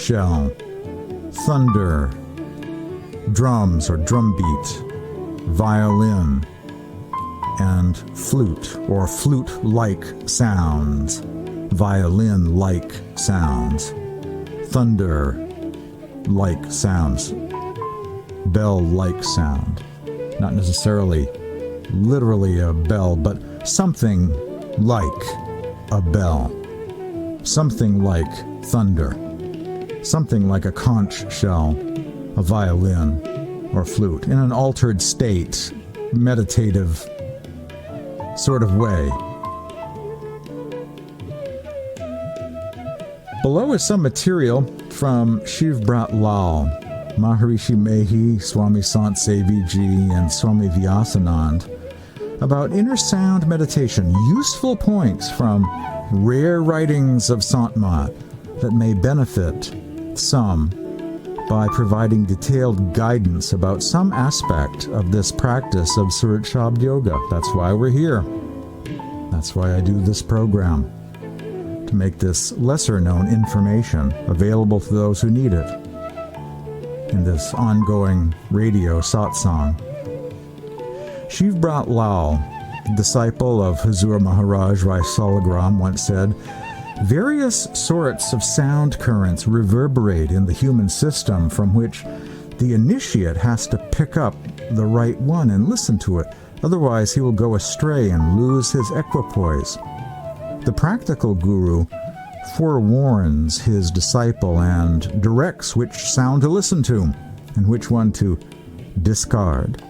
shell, thunder, drums or drum beat, violin, and flute or flute-like sounds, violin-like sounds, thunder-like sounds, bell-like sound. Not necessarily literally a bell, but something like a bell, something like thunder, something like a conch shell, a violin, or flute, in an altered state, meditative sort of way. Below is some material from Shiv Brat Lal, Maharishi Mehi, Swami Sant Sevi Ji, and Swami Vyasanand about inner sound meditation, useful points from rare writings of Sant Mat that may benefit some by providing detailed guidance about some aspect of this practice of Surat Shabd Yoga. That's why we're here. That's why I do this program, to make this lesser-known information available to those who need it in this ongoing radio satsang. Shiv Brat Lal, disciple of Hazur Maharaj Rai Salagram, once said, "Various sorts of sound currents reverberate in the human system from which the initiate has to pick up the right one and listen to it. Otherwise he will go astray and lose his equipoise. The practical guru forewarns his disciple and directs which sound to listen to and which one to discard.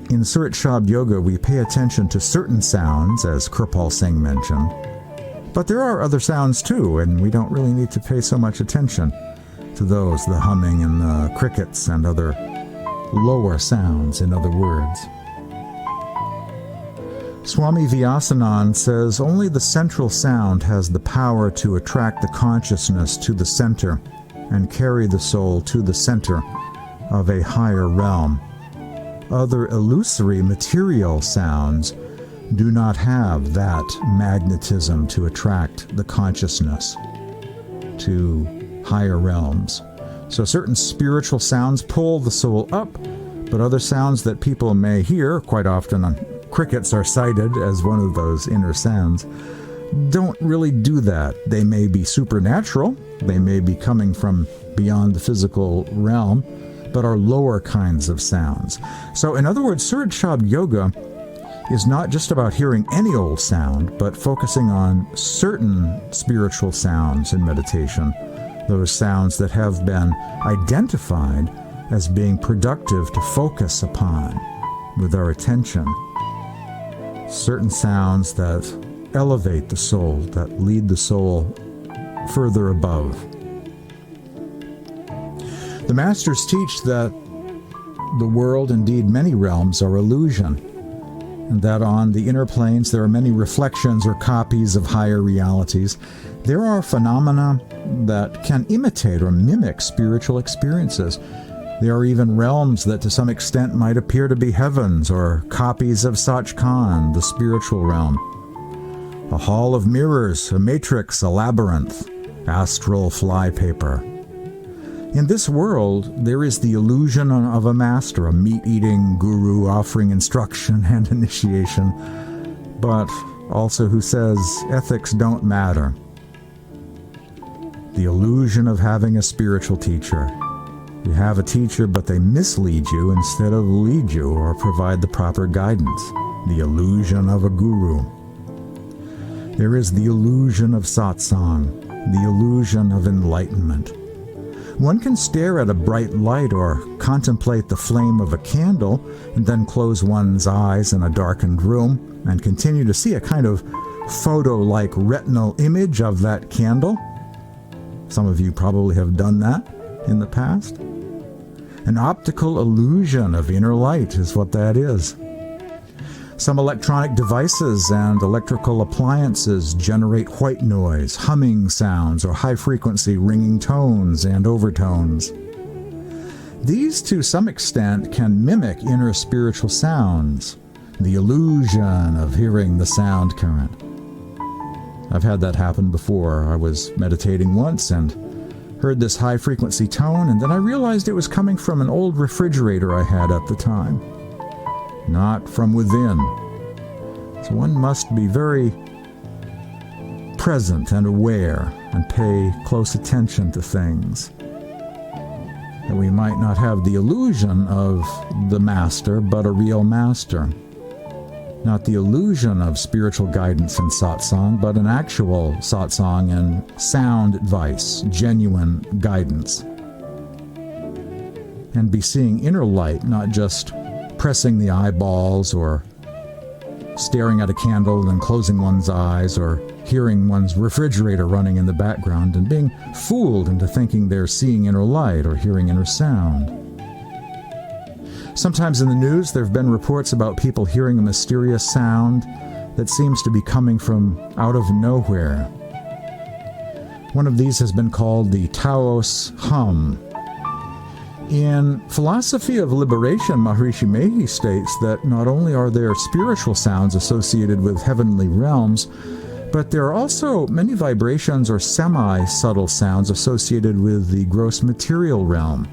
In Surat Shabd Yoga, we pay attention to certain sounds, as Kirpal Singh mentioned. But there are other sounds too, and we don't really need to pay so much attention to those, the humming and the crickets and other lower sounds, in other words. Swami Vyasanand says only the central sound has the power to attract the consciousness to the center and carry the soul to the center of a higher realm. Other illusory material sounds do not have that magnetism to attract the consciousness to higher realms. So certain spiritual sounds pull the soul up, but other sounds that people may hear, quite often crickets are cited as one of those inner sounds, don't really do that. They may be supernatural, they may be coming from beyond the physical realm, but are lower kinds of sounds. So in other words, Surat Shabd Yoga is not just about hearing any old sound, but focusing on certain spiritual sounds in meditation, those sounds that have been identified as being productive to focus upon with our attention. Certain sounds that elevate the soul, that lead the soul further above. The masters teach that the world, indeed many realms, are illusion, and that on the inner planes there are many reflections or copies of higher realities. There are phenomena that can imitate or mimic spiritual experiences. There are even realms that to some extent might appear to be heavens or copies of Sachkhand, the spiritual realm. A hall of mirrors, a matrix, a labyrinth, astral flypaper. In this world, there is the illusion of a master, a meat-eating guru offering instruction and initiation, but also who says ethics don't matter. The illusion of having a spiritual teacher. You have a teacher, but they mislead you instead of lead you or provide the proper guidance. The illusion of a guru. There is the illusion of satsang, the illusion of enlightenment. One can stare at a bright light or contemplate the flame of a candle and then close one's eyes in a darkened room and continue to see a kind of photo-like retinal image of that candle. Some of you probably have done that in the past. An optical illusion of inner light is what that is. Some electronic devices and electrical appliances generate white noise, humming sounds, or high-frequency ringing tones and overtones. These, to some extent, can mimic inner spiritual sounds, the illusion of hearing the sound current. I've had that happen before. I was meditating once, and heard this high-frequency tone, and then I realized it was coming from an old refrigerator I had at the time, not from within. So one must be very present and aware and pay close attention to things, that we might not have the illusion of the master, but a real master. Not the illusion of spiritual guidance in satsang, but an actual satsang and sound advice, genuine guidance. And be seeing inner light, not just pressing the eyeballs or staring at a candle and then closing one's eyes, or hearing one's refrigerator running in the background and being fooled into thinking they're seeing inner light or hearing inner sound. Sometimes in the news there have been reports about people hearing a mysterious sound that seems to be coming from out of nowhere. One of these has been called the Taos hum. In Philosophy of Liberation, Maharishi Mehi states that not only are there spiritual sounds associated with heavenly realms, but there are also many vibrations or semi-subtle sounds associated with the gross material realm.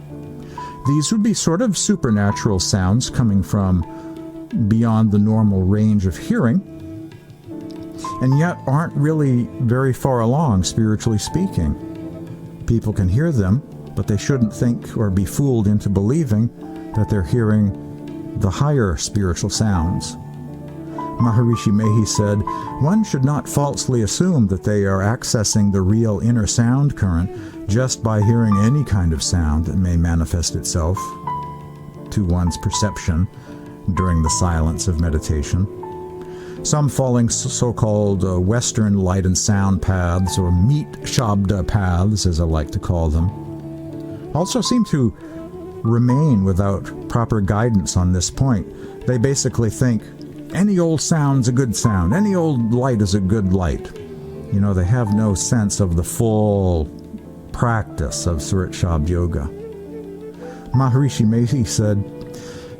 These would be sort of supernatural sounds coming from beyond the normal range of hearing, and yet aren't really very far along, spiritually speaking. People can hear them, but they shouldn't think or be fooled into believing that they're hearing the higher spiritual sounds. Maharishi Mehi said, one should not falsely assume that they are accessing the real inner sound current just by hearing any kind of sound that may manifest itself to one's perception during the silence of meditation. Some following so-called Western light and sound paths, or meat shabda paths as I like to call them, also seem to remain without proper guidance on this point. They basically think any old sound's a good sound, any old light is a good light. You know, they have no sense of the full practice of Surat Shabd Yoga. Maharishi Mehi said,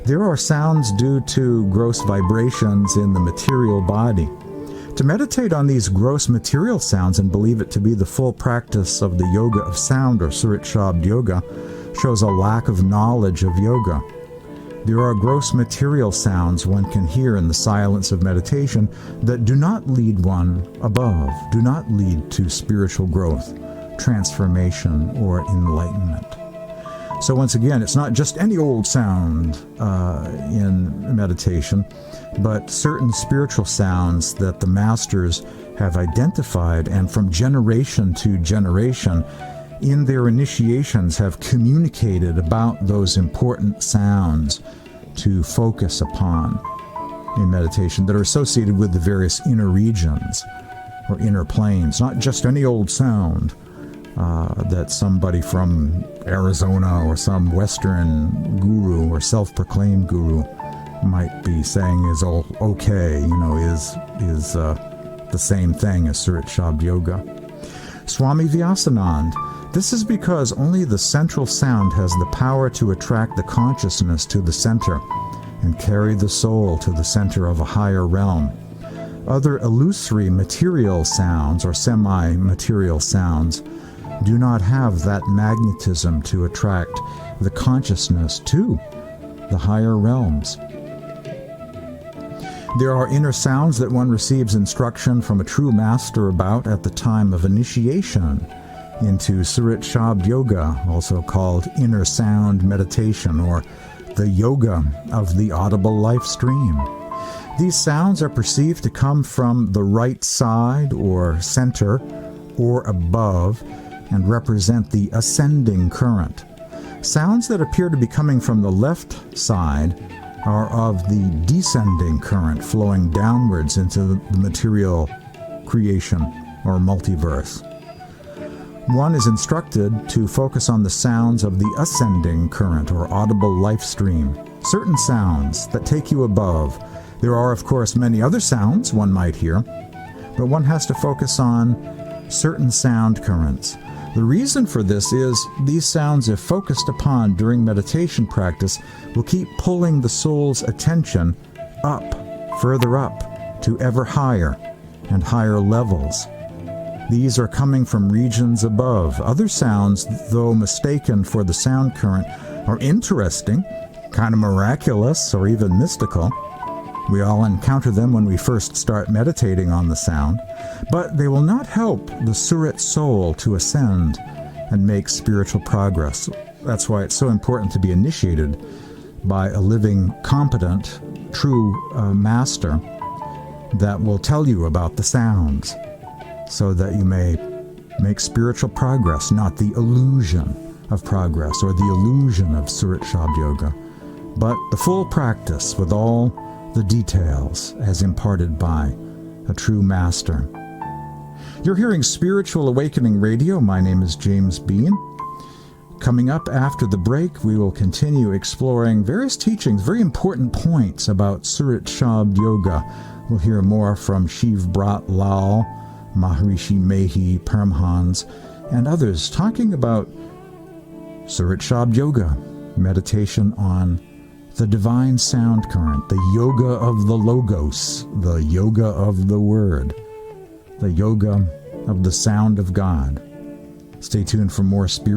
there are sounds due to gross vibrations in the material body. To meditate on these gross material sounds and believe it to be the full practice of the yoga of sound, or Surat Shabd Yoga, shows a lack of knowledge of yoga. There are gross material sounds one can hear in the silence of meditation that do not lead one above, do not lead to spiritual growth, transformation, or enlightenment. So once again, it's not just any old sound in meditation, but certain spiritual sounds that the masters have identified and from generation to generation in their initiations have communicated about those important sounds to focus upon in meditation that are associated with the various inner regions or inner planes, not just any old sound that somebody from Arizona or some Western guru or self-proclaimed guru might be saying is all okay, is the same thing as Surat Shabd Yoga. Swami Vyasanand, this is because only the central sound has the power to attract the consciousness to the center and carry the soul to the center of a higher realm. Other illusory material sounds or semi-material sounds do not have that magnetism to attract the consciousness to the higher realms. There are inner sounds that one receives instruction from a true master about at the time of initiation into Surat Shabd Yoga, also called inner sound meditation, or the yoga of the audible life stream. These sounds are perceived to come from the right side or center or above and represent the ascending current. Sounds that appear to be coming from the left side are of the descending current flowing downwards into the material creation or multiverse. One is instructed to focus on the sounds of the ascending current or audible life stream, certain sounds that take you above. There are, of course, many other sounds one might hear, but one has to focus on certain sound currents. The reason for this is these sounds, if focused upon during meditation practice, will keep pulling the soul's attention up, further up, to ever higher and higher levels. These are coming from regions above. Other sounds, though mistaken for the sound current, are interesting, kind of miraculous, or even mystical. We all encounter them when we first start meditating on the sound, but they will not help the Surit soul to ascend and make spiritual progress. That's why it's so important to be initiated by a living, competent, true master that will tell you about the sounds, so that you may make spiritual progress, not the illusion of progress or the illusion of Surit Shabd Yoga, but the full practice with all the details as imparted by a true master. You're hearing Spiritual Awakening Radio. My name is James Bean. Coming up after the break, we will continue exploring various teachings, very important points about Surit Shabd Yoga. We'll hear more from Shiv Brat Lal, Maharishi Mehi, Paramhans, and others talking about Surit Shabd Yoga, meditation on the divine sound current, the yoga of the Logos, the yoga of the Word, the yoga of the sound of God. Stay tuned for more spiritual